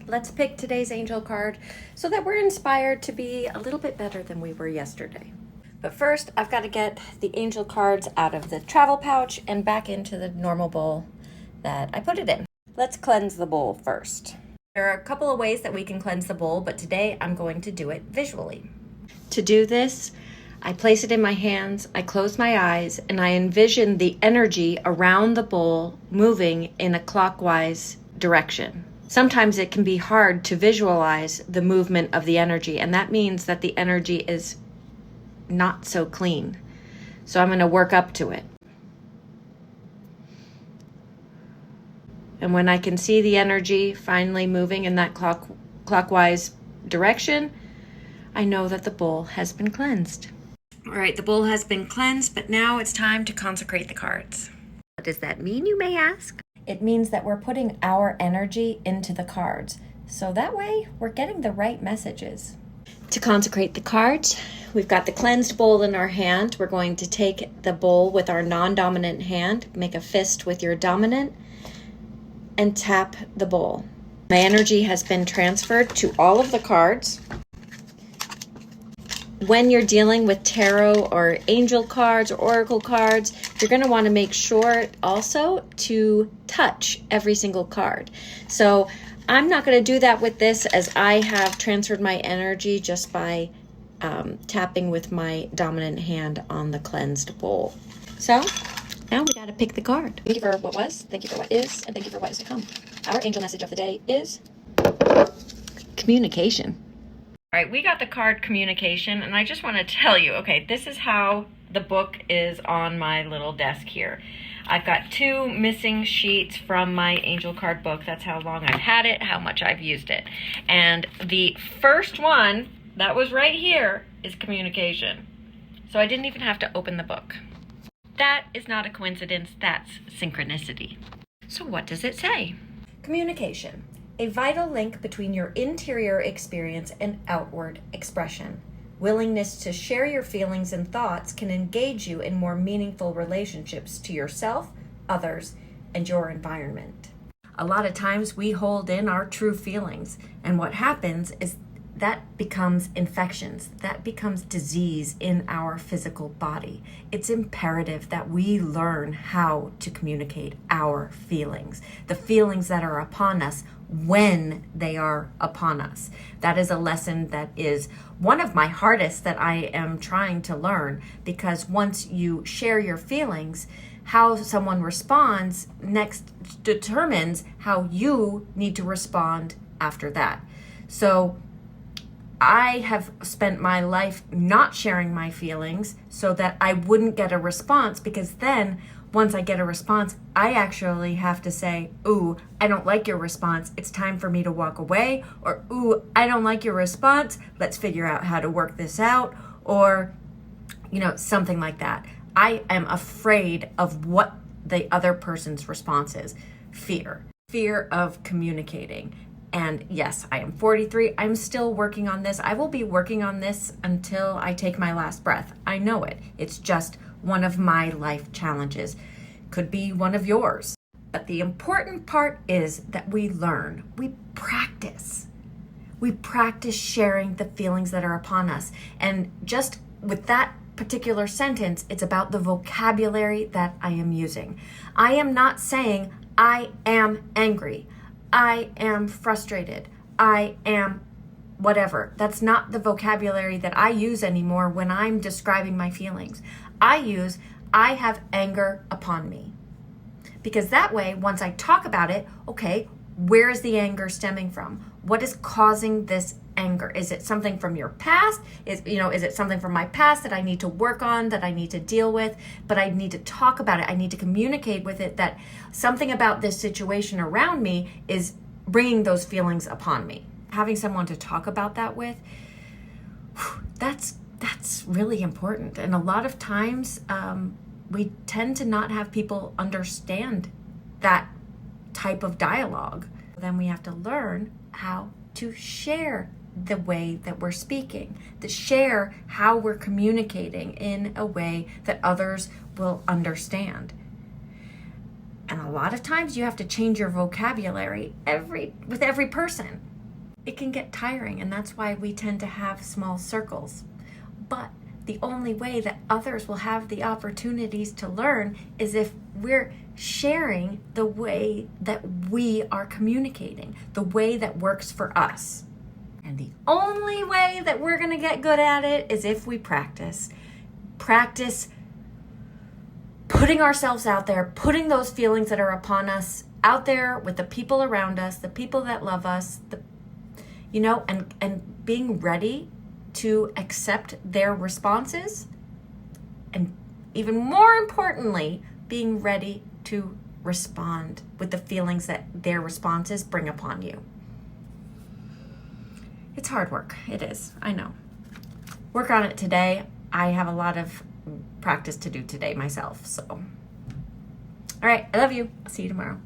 let's pick today's angel card so that we're inspired to be a little bit better than we were yesterday. But first, I've got to get the angel cards out of the travel pouch and back into the normal bowl that I put it in. Let's cleanse the bowl first. There are a couple of ways that we can cleanse the bowl, but today I'm going to do it visually. To do this, I place it in my hands, I close my eyes, and I envision the energy around the bowl moving in a clockwise direction. Sometimes it can be hard to visualize the movement of the energy, and that means that the energy is not so clean. So I'm going to work up to it. And when I can see the energy finally moving in that clockwise direction, I know that the bowl has been cleansed. All right, the bowl has been cleansed, but now it's time to consecrate the cards. What does that mean, you may ask? It means that we're putting our energy into the cards, so that way we're getting the right messages. To consecrate the cards, we've got the cleansed bowl in our hand. We're going to take the bowl with our non-dominant hand, make a fist with your dominant, and tap the bowl. My energy has been transferred to all of the cards. When you're dealing with tarot or angel cards or oracle cards, you're going to want to make sure also to touch every single card. So I'm not going to do that with this, as I have transferred my energy just by tapping with my dominant hand on the cleansed bowl. So now we got to pick the card. Thank you for what was, thank you for what is, and thank you for what is to come. Our angel message of the day is communication. All right, we got the card communication, and I just want to tell you, okay, this is how the book is on my little desk here. I've got 2 missing sheets from my angel card book. That's how long I've had it, how much I've used it. And the first one that was right here is communication. So I didn't even have to open the book. That is not a coincidence, that's synchronicity. So what does it say? Communication. A vital link between your interior experience and outward expression. Willingness to share your feelings and thoughts can engage you in more meaningful relationships to yourself, others, and your environment. A lot of times we hold in our true feelings, and what happens is that becomes infections, that becomes disease in our physical body. It's imperative that we learn how to communicate our feelings, the feelings that are upon us when they are upon us. That is a lesson that is one of my hardest that I am trying to learn, because once you share your feelings, how someone responds next determines how you need to respond after that. So I have spent my life not sharing my feelings so that I wouldn't get a response, because then once I get a response, I actually have to say, ooh, I don't like your response. It's time for me to walk away. Or, ooh, I don't like your response. Let's figure out how to work this out. Or, something like that. I am afraid of what the other person's response is. Fear of communicating. And yes, I am 43. I'm still working on this. I will be working on this until I take my last breath. I know it. It's just one of my life challenges. Could be one of yours. But the important part is that we learn. We practice. We practice sharing the feelings that are upon us. And just with that particular sentence, it's about the vocabulary that I am using. I am not saying I am angry. I am frustrated. I am whatever. That's not the vocabulary that I use anymore when I'm describing my feelings. I have anger upon me. Because that way, once I talk about it, okay, where is the anger stemming from? What is causing this anger? Is it something from your past? Is it something from my past that I need to work on, that I need to deal with? But I need to talk about it. I need to communicate with it that something about this situation around me is bringing those feelings upon me. Having someone to talk about that with, that's really important. And a lot of times we tend to not have people understand that type of dialogue. Then we have to learn how to share the way that we're speaking, to share how we're communicating in a way that others will understand. And a lot of times you have to change your vocabulary with every person. It can get tiring, and that's why we tend to have small circles. But the only way that others will have the opportunities to learn is if we're sharing the way that we are communicating, the way that works for us. And the only way that we're going to get good at it is if we practice. Practice putting ourselves out there, putting those feelings that are upon us out there with the people around us, the people that love us, and being ready to accept their responses, and even more importantly, being ready to respond with the feelings that their responses bring upon you. It's hard work. It is. I know. Work on it today. I have a lot of practice to do today myself. So, all right. I love you. I'll see you tomorrow.